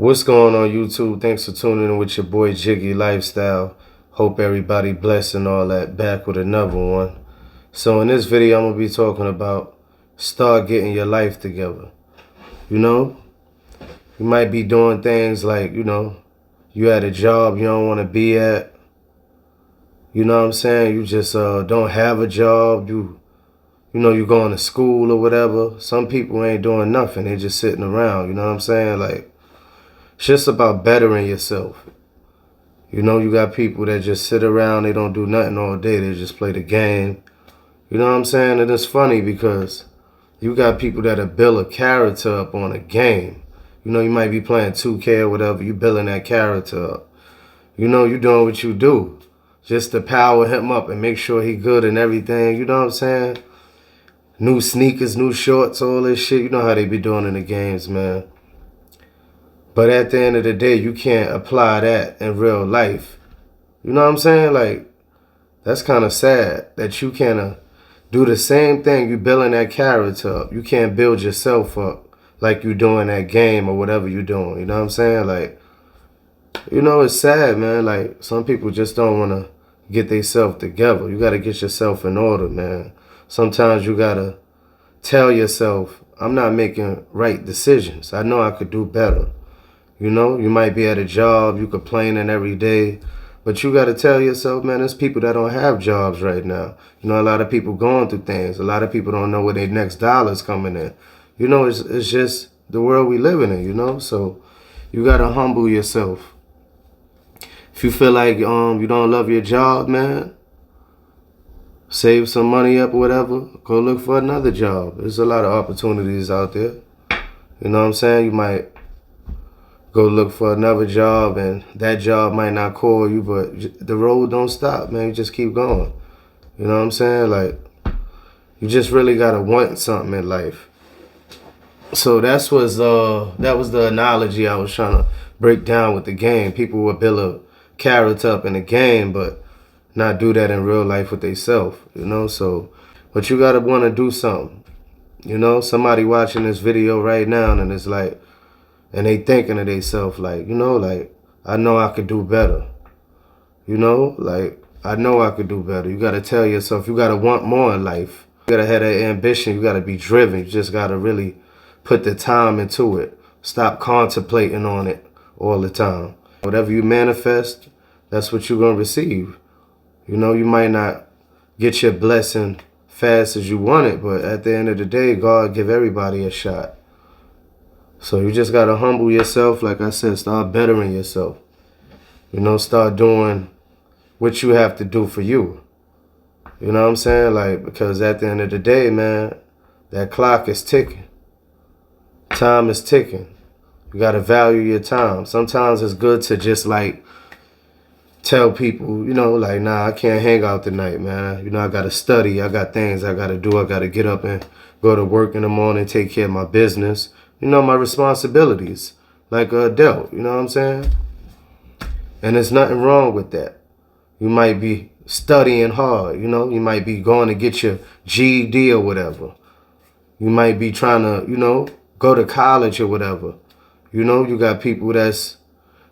What's going on, YouTube? Thanks for tuning in with your boy Jiggy Lifestyle. Hope everybody blessed and all that. Back with another one. So in this video, I'm going to be talking about start getting your life together. You might be doing things like, you at a job you don't want to be at. You know what I'm saying? You just don't have a job. You're going to school or whatever. Some people ain't doing nothing. They're just sitting around. You know what I'm saying? Like, it's just about bettering yourself. You got people that just sit around, they don't do nothing all day, they just play the game. You know what I'm saying? And it's funny because you got people that'll build a character up on a game. You might be playing 2K or whatever, you building that character up. You doing what you do just to power him up and make sure he good and everything. You know what I'm saying? New sneakers, new shorts, all this shit. You know how they be doing in the games, man. But at the end of the day, you can't apply that in real life. You know what I'm saying? Like, that's kind of sad that you can't do the same thing. You building that character up. You can't build yourself up like you doing that game or whatever you doing. You know what I'm saying? Like, it's sad, man. Like, some people just don't want to get themselves together. You got to get yourself in order, man. Sometimes you got to tell yourself, I'm not making right decisions. I know I could do better. You might be at a job, you complaining every day, but you got to tell yourself, man, there's people that don't have jobs right now. A lot of people going through things. A lot of people don't know where their next dollar's coming in. It's just the world we living in, so you got to humble yourself. If you feel like you don't love your job, man, save some money up or whatever, go look for another job. There's a lot of opportunities out there. You know what I'm saying? You might go look for another job, and that job might not call you, but the road don't stop, man. You just keep going. You know what I'm saying? Like, you just really gotta want something in life. So that was the analogy I was trying to break down with the game. People would build a character up in the game, but not do that in real life with themselves. So, but you gotta want to do something. Somebody watching this video right now, and it's like, and they thinking to themselves, like, I know I could do better. I know I could do better. You got to tell yourself, you got to want more in life. You got to have that ambition. You got to be driven. You just got to really put the time into it. Stop contemplating on it all the time. Whatever you manifest, that's what you're going to receive. You might not get your blessing fast as you want it, but at the end of the day, God give everybody a shot. So you just got to humble yourself. Like I said, start bettering yourself. Start doing what you have to do for you. You know what I'm saying? Like, because at the end of the day, man, that clock is ticking. Time is ticking. You got to value your time. Sometimes it's good to just, like, tell people, like, nah, I can't hang out tonight, man. I got to study. I got things I got to do. I got to get up and go to work in the morning, take care of my business. My responsibilities, like an adult, you know what I'm saying? And there's nothing wrong with that. You might be studying hard, you might be going to get your GED or whatever. You might be trying to, go to college or whatever. You got people that's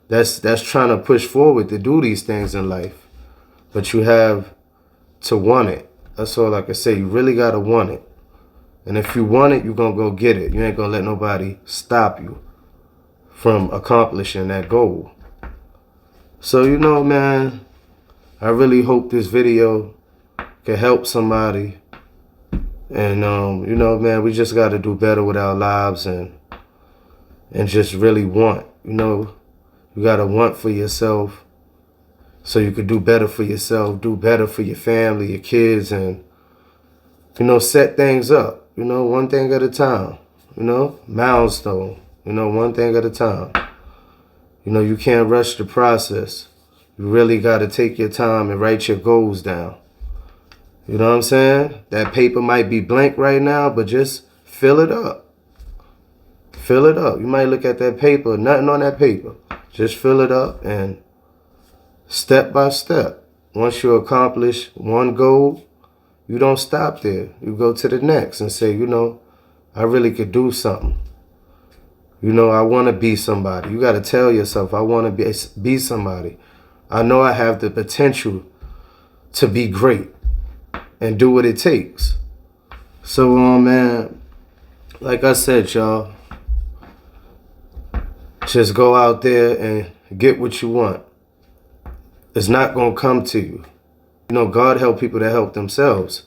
trying to push forward to do these things in life. But you have to want it. That's all I can say. You really got to want it. And if you want it, you're going to go get it. You ain't going to let nobody stop you from accomplishing that goal. So, man, I really hope this video can help somebody. And, man, we just got to do better with our lives and just really want. You got to want for yourself so you could do better for yourself, do better for your family, your kids, and, set things up. One thing at a time, milestone, one thing at a time. You can't rush the process. You really got to take your time and write your goals down. You know what I'm saying? That paper might be blank right now, but just fill it up. Fill it up. You might look at that paper, nothing on that paper. Just fill it up and step by step. Once you accomplish one goal, you don't stop there. You go to the next and say, I really could do something. You know, I want to be somebody. You got to tell yourself, I want to be somebody. I know I have the potential to be great and do what it takes. So, man, like I said, y'all, just go out there and get what you want. It's not going to come to you. You know, God help people that help themselves.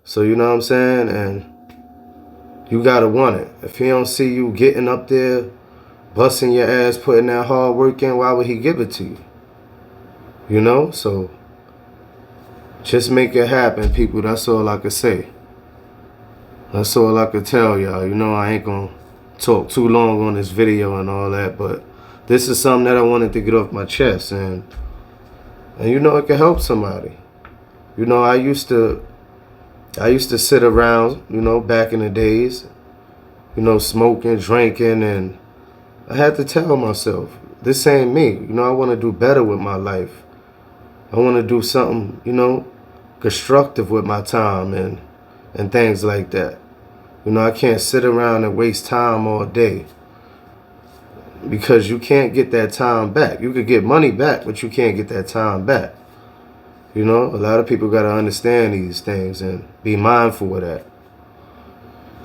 So, you know what I'm saying? And you got to want it. If he don't see you getting up there, busting your ass, putting that hard work in, why would he give it to you? You know? So, just make it happen, people. That's all I could say. That's all I could tell y'all. You know, I ain't going to talk too long on this video and all that, but this is something that I wanted to get off my chest. And you know, it can help somebody. You know, I used to sit around, you know, back in the days, you know, smoking, drinking, and I had to tell myself, this ain't me. You know, I want to do better with my life. I want to do something, you know, constructive with my time and things like that. You know, I can't sit around and waste time all day, because you can't get that time back. You could get money back, but you can't get that time back. You know, a lot of people got to understand these things and be mindful of that.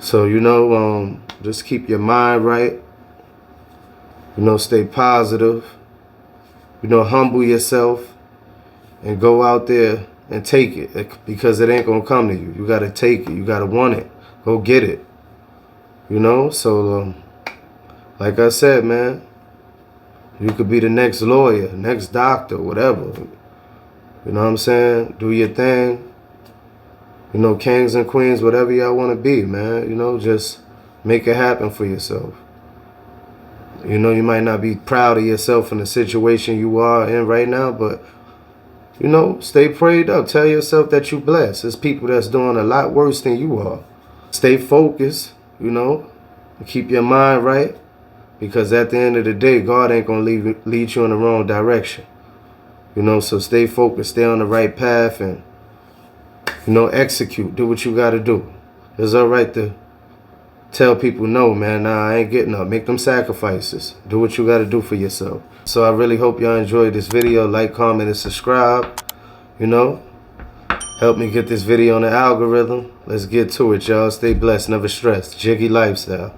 So, you know, just keep your mind right. You know, stay positive. You know, humble yourself and go out there and take it, because it ain't going to come to you. You got to take it. You got to want it. Go get it. You know, so like I said, man, you could be the next lawyer, next doctor, whatever. You know what I'm saying? Do your thing. You know, kings and queens, whatever y'all want to be, man. You know, just make it happen for yourself. You know, you might not be proud of yourself in the situation you are in right now, but, you know, stay prayed up. Tell yourself that you're blessed. There's people that's doing a lot worse than you are. Stay focused, you know, keep your mind right, because at the end of the day, God ain't going to lead you in the wrong direction. You know, so stay focused, stay on the right path, and, you know, execute. Do what you got to do. It's all right to tell people, no, man, nah, I ain't getting up. Make them sacrifices. Do what you got to do for yourself. So I really hope y'all enjoyed this video. Like, comment, and subscribe. You know, help me get this video on the algorithm. Let's get to it, y'all. Stay blessed, never stressed. Jiggy Lifestyle.